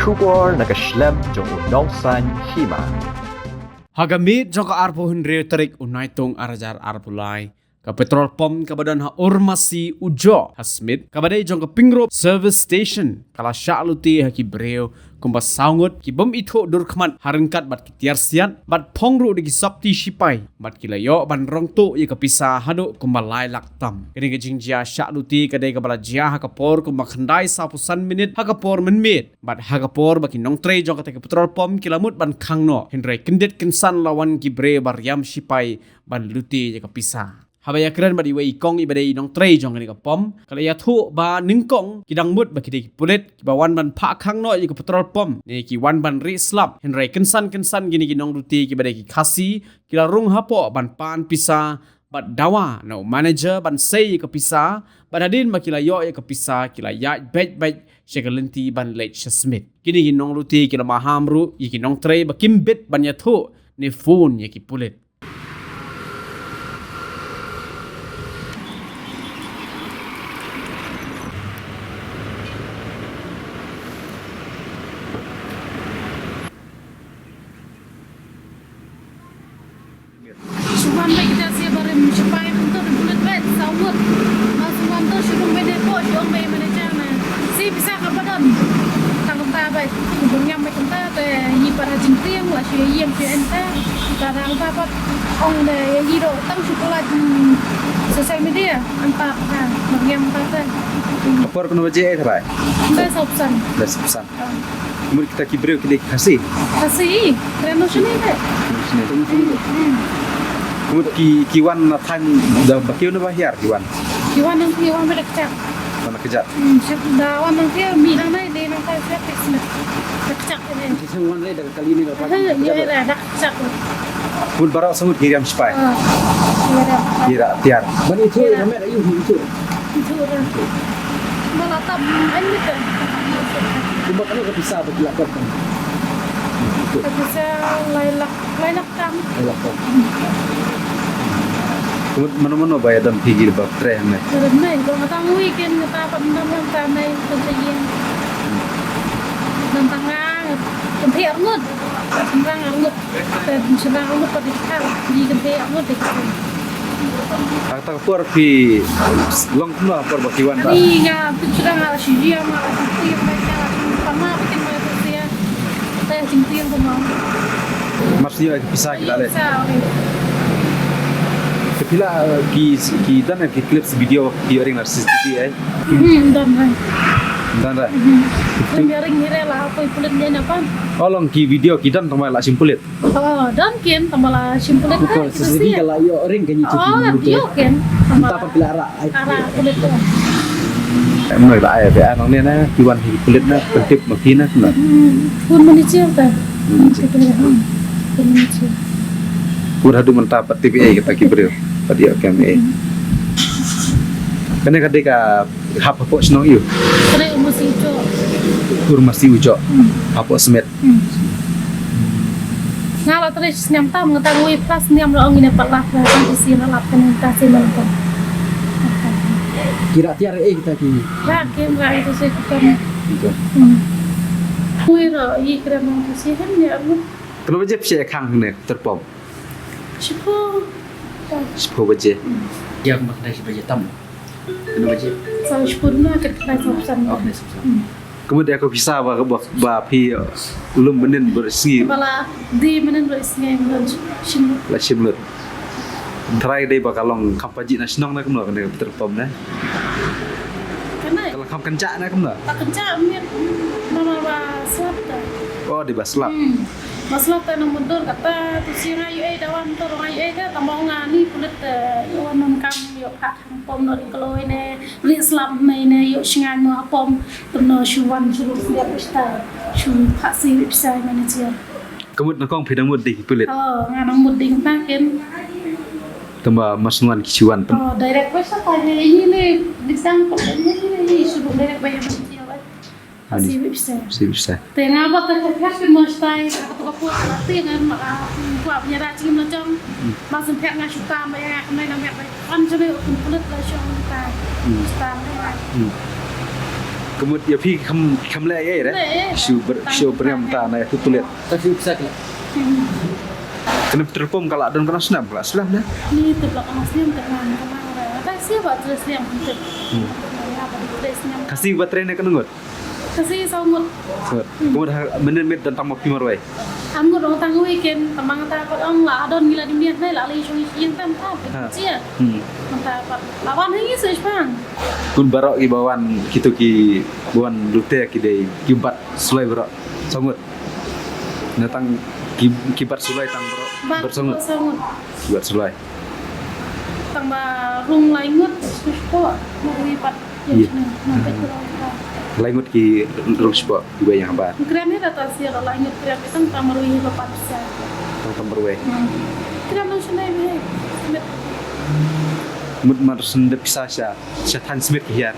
Shubor nakaslem jong unausan hima. Hagamit jong kaarpo hundre tarik unaitong arajar arpulai. Ka petrol pom kabadan ha ormasi ujo hasmit kabadai jong ka pingrop service station kala syaluti ha ki breo kumba saungut ki bom itho durkman harengkat bat ki tiarsian bat pongru di sakti sipai bat ki layo ban rongto ye ka pisa hadu kumba lai laktam kini ke jingjia syaluti kadai ka bala jia ha ka por kumba khandai sapusan minit ha ka por menmit bat ha ka por baki nong tre jong ka petrol pom ki lamut ban khangno hindrai kendet kensan lawan ki bre baryam sipai ban luti ye ka pisa habaya keren badi wei kong ibadai nong trei jong ni ka pom kala ya thu ba ningkong kidang mut ba kidi pulet ki bawan ban pha khang no ki petrol pom ni ki wan ban ri slap henrai kensan gini ki nong ruti ki badai ki khasi kila rung hapo ban pan pisa bat dawa no manager ban sei ka pisa badadin ma kila yo ka pisa kila ya bet shekalenti ban lech smith kini ki nong ruti kila mahamru ki nong trei ba kimbet ban ya thu ni phone ki pulet Suwan baik kita siap bareng supaya untuk bulat bet sawut. Suwan tu suruh beda kok, jom beda manager na. Si bisa kapadan. Tanggung ta baik. Bunyam baik kita te yi para jingtiang lah si yi MPN ta. Tarang ta pat ong de yi do tang sekolah sosial media antar ha bunyam ta te. Apor kono baje thrai Kita sobsan. das pesan kemudian kita kibreu kita kasih Kasih, renovasi ni deh. kemudian kiwan na thang da bakiu na bahyar kiwan Kiwan beda kecak. mana kejat Siap dawan nanti mi nanai de nanti siap kesana. Kecak ini. semua dari kali ini Ya ada kecak. kemudian barang semut kiram spai Ya ada. kira tiar ban itu ramai ayu itu Itu orang. Malah tak ini kan. kumba kanu ka pisa ba kilakot kan Tapi saya lailak tam. kemudian mana bayar dan pigil bab tre hame Karena kalau nggak tahu weekend nggak apa namanya tanai kesajian. Dan tengah kempi armut. Serang armut. Dan serang armut pada kita di kempi armut deh. kata por pi long kuno por bakiwan ta Ini nggak serang ala sih ama yang mereka sama bikin mereka dia. Saya cintiin sama. maksudnya pisah kita le Bisa. kepila ki dan ki clips video ki ring narcissistic dan ra Biaring ni lah apa kulit dia apa? olong ki video ki dan tambah la simpulit Oh, dan kin tambah lah simpulit kan. sesedi kalau yo ring kan itu Oh, dia kan. Tambah apa pilara arah kulit tu. em nói lại về anh nên á kiwan ki kulit na pentip makina na Pun menicil tak? Pun menicil. pura du menta pat TPA kita kibreu padia kami kene kadeka hap hapo sno yu Kena masih itu. kur masih ujo hapo smet Ngalah terus nyam tam ngetahui plus nyam lo ngine patlah di sini lapkan kasih menonton. kira tiar kita ki Yakin lah itu saya bukan. gitu Wira i kira mau kasih kan ya aku. kalau baje pse khang ne terpom Siapa? sepo baje dia mak dari baje tam kena baje Saya sepuluh nak kena sopan. oh nes kemudian aku bisa ba pi ulum benen bersih Kepala di mana dulu isnya yang sini. la simlut try dei bakalong kampaji na snong na kumno kene terpom na Karena kalau kam kencak na kumno tak kencang mir mama selatan. oh di baslap Masalah tanah mundur kata tu si rayu dawan tu rayu kan tambah ngani kulit yo non kam yo pak pom nori kalau ini rislam ini yo singan mo pom temno shuwan suruh dia pesta shu pak si bisa manager. kemudian nakong pidang mudi pulit Oh nganong muding takin. tambah masnuan kiciwan Oh direct pesta tanya ini disang ini suruh direct bayar manager. Pasti bisa. Tengah apa terkait dengan style atau apa nanti dengan buat penyeracing macam masuk pihak nggak suka banyak main namanya kan jadi kulit lah show kita style Kemudian ya pi kam le ai Le, Siu beriam ta na tu tulet. Tapi bisa lah. Kena terpom kalau don kena senam kalau selam dah. Ni tu belakang Muslim dengan kemana orang. Tak siapa terus yang penting. Apa di terus yang Kasih baterai nak kena ngot. kasih sangut. Kemudian menit dan tamu pi marwai. Anggur orang tangguh weekend, tamang tak apa orang lah. Adon gila di miat ni lah. Lagi yang tam tam. Cia. Mantap. Lawan ini sejpang. Kun barok ki bawan kitu ki bawan lute ki dei kibat sulai barok. Sangut. Datang kibat sulai tang barok bersongut. Sangut. Kibat sulai. Tambah rung laingut. Susko. Mau lipat. Iya. Nanti kurang. Laingut ki ruspo ki bayang habar. Keren ni data sih kalau laingut keren itu tambah ruih lepas bisa. Tang berwe. Keren tu senai ni. Mut mar sende pisasya. Syatan smith ki ya.